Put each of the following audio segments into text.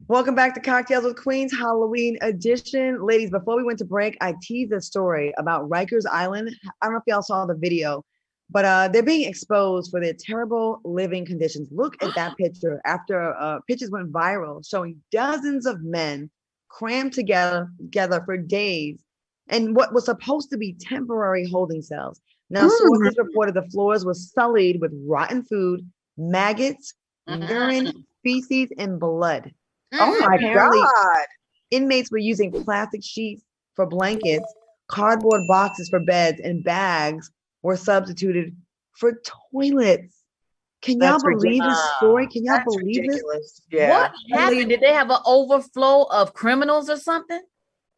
Welcome back to Cocktails with Queens, Halloween edition. Ladies, before we went to break, I teased a story about Rikers Island. I don't know if y'all saw the video, but they're being exposed for their terrible living conditions. Look at that picture after pictures went viral showing dozens of men crammed together for days and what was supposed to be temporary holding cells. Now, sources reported the floors were sullied with rotten food, maggots, urine, feces, and blood. Oh my Apparently, God. inmates were using plastic sheets for blankets, cardboard boxes for beds, and bags were substituted for toilets. Can y'all That's believe this ridiculous. story? Can y'all That's believe this? ridiculous. Yeah. What happened? Did they have an overflow of criminals or something?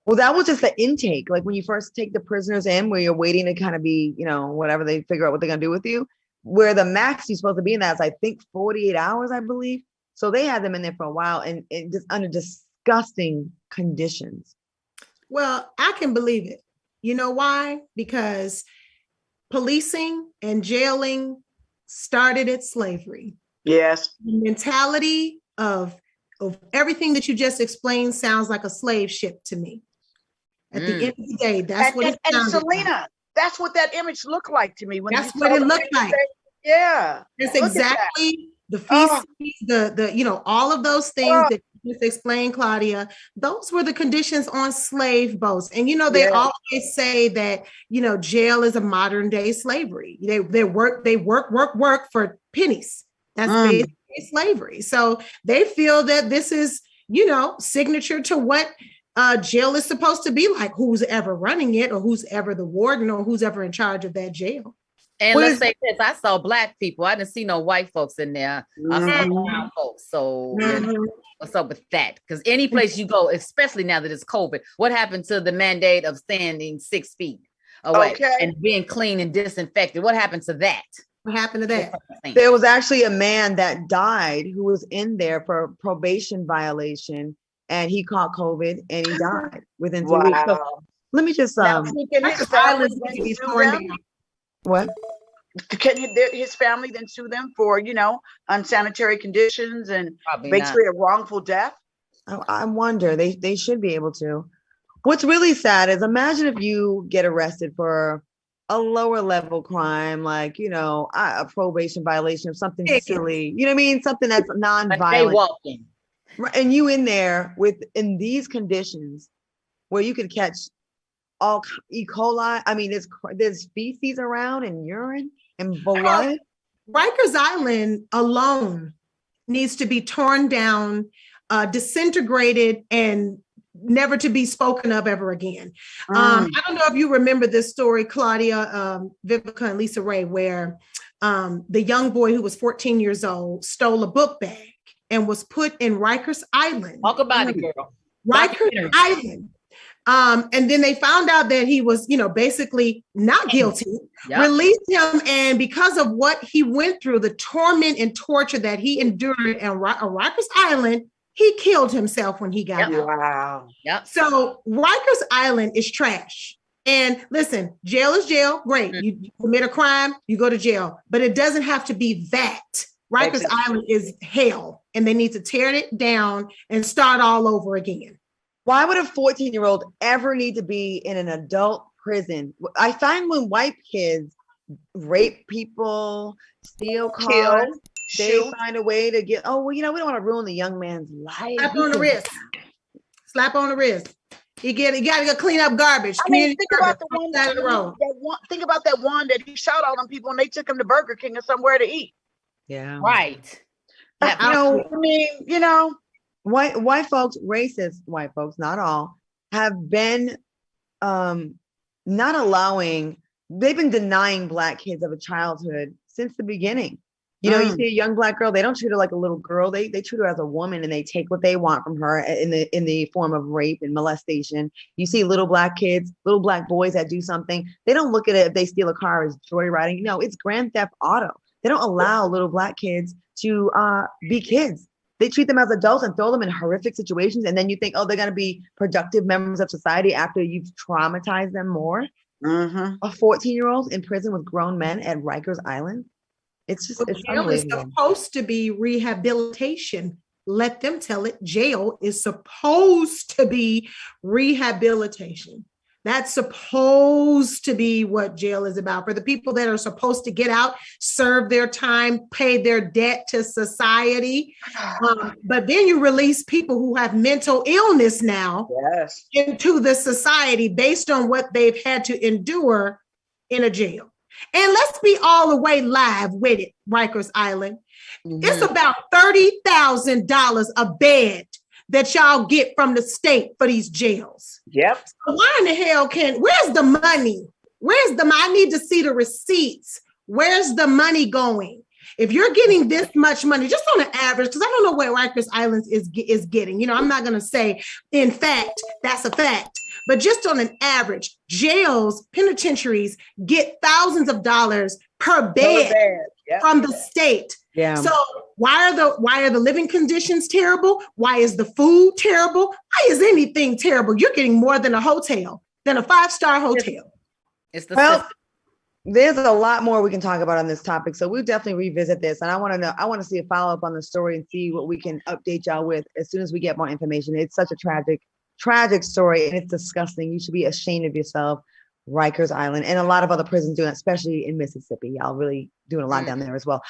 Well, that was just the intake. Like when you first take the prisoners in, where you're waiting to kind of be, whatever they figure out what they're gonna do with you. Where the max you're supposed to be in that is, I think, 48 hours, I believe. So they had them in there for a while and just under disgusting conditions. Well, I can believe it. You know why? Because policing and jailing started at slavery. Yes. The mentality of everything that you just explained sounds like a slave ship to me. At the end of the day, that's what it sounds like. And Selena, that's what that image looked like to me. When that's what it looked like. Yeah. That's exactly the feces, the all of those things that you just explained, Claudia. Those were the conditions on slave boats. And they always say that jail is a modern day slavery. They work for pennies. That's basically slavery. So they feel that this is signature to what jail is supposed to be like. Who's ever running it, or who's ever the warden, or who's ever in charge of that jail. And let's say this, I saw Black people. I didn't see no white folks in there. I saw brown folks. So what's up with that? Because any place you go, especially now that it's COVID, what happened to the mandate of standing 6 feet away and being clean and disinfected? What happened to that? What happened to that? There was actually a man that died who was in there for probation violation, and he caught COVID and he died within 2 weeks. So let me just what? Can his family then sue them for, unsanitary conditions and basically a wrongful death? I wonder. They should be able to. What's really sad is, imagine if you get arrested for a lower level crime, like, a probation violation of something silly. You know what I mean? Something that's non-violent. And you in there in these conditions where you could catch all E. coli. I mean, there's feces around and urine and blood. Rikers Island alone needs to be torn down, disintegrated, and never to be spoken of ever again. I don't know if you remember this story, Claudia, Vivica, and Lisa Ray, where the young boy who was 14 years old stole a book bag and was put in Rikers Island. Talk about it, girl. Rikers Island. And then they found out that he was, basically not guilty, released him. And because of what he went through, the torment and torture that he endured on Rikers Island, he killed himself when he got out. Wow. Yep. So Rikers Island is trash. And listen, jail is jail. Great. You commit a crime, you go to jail. But it doesn't have to be that. Rikers Island is hell. And they need to tear it down and start all over again. Why would a 14-year-old ever need to be in an adult prison? I find when white kids rape people, steal cars, they find a way to get, we don't want to ruin the young man's life. Slap on the wrist. Slap on the wrist. You got to go clean up garbage. I mean, think about the one think about that one that he shot all them people and they took him to Burger King or somewhere to eat. Yeah. Right. White folks, racist white folks, not all, have been not allowing, they've been denying Black kids of a childhood since the beginning. You see a young Black girl, they don't treat her like a little girl. They treat her as a woman, and they take what they want from her in the form of rape and molestation. You see little Black kids, little Black boys that do something. They don't look at it if they steal a car as joyriding. No, it's grand theft auto. They don't allow little Black kids to be kids. They treat them as adults and throw them in horrific situations. And then you think, they're going to be productive members of society after you've traumatized them more. A 14-year-old in prison with grown men at Rikers Island. It's just, it's supposed to be rehabilitation let them tell it. Jail is supposed to be rehabilitation. That's supposed to be what jail is about. For the people that are supposed to get out, serve their time, pay their debt to society. But then you release people who have mental illness now into the society based on what they've had to endure in a jail. And let's be all the way live with it, Rikers Island. It's about $30,000 a bed that y'all get from the state for these jails. Yep. So why in the hell where's the money? I need to see the receipts. Where's the money going? If you're getting this much money, just on an average, because I don't know what Rikers Island is getting. You know, I'm not going to say, in fact, that's a fact. But just on an average, jails, penitentiaries get thousands of dollars per bed from the state. Yeah. So why are the living conditions terrible? Why is the food terrible? Why is anything terrible? You're getting more than a hotel, than a 5-star hotel. Well, there's a lot more we can talk about on this topic. So we'll definitely revisit this. And I want to see a follow-up on the story and see what we can update y'all with as soon as we get more information. It's such a tragic story, and it's disgusting. You should be ashamed of yourself, Rikers Island, and a lot of other prisons doing it, especially in Mississippi. Y'all really doing a lot down there as well.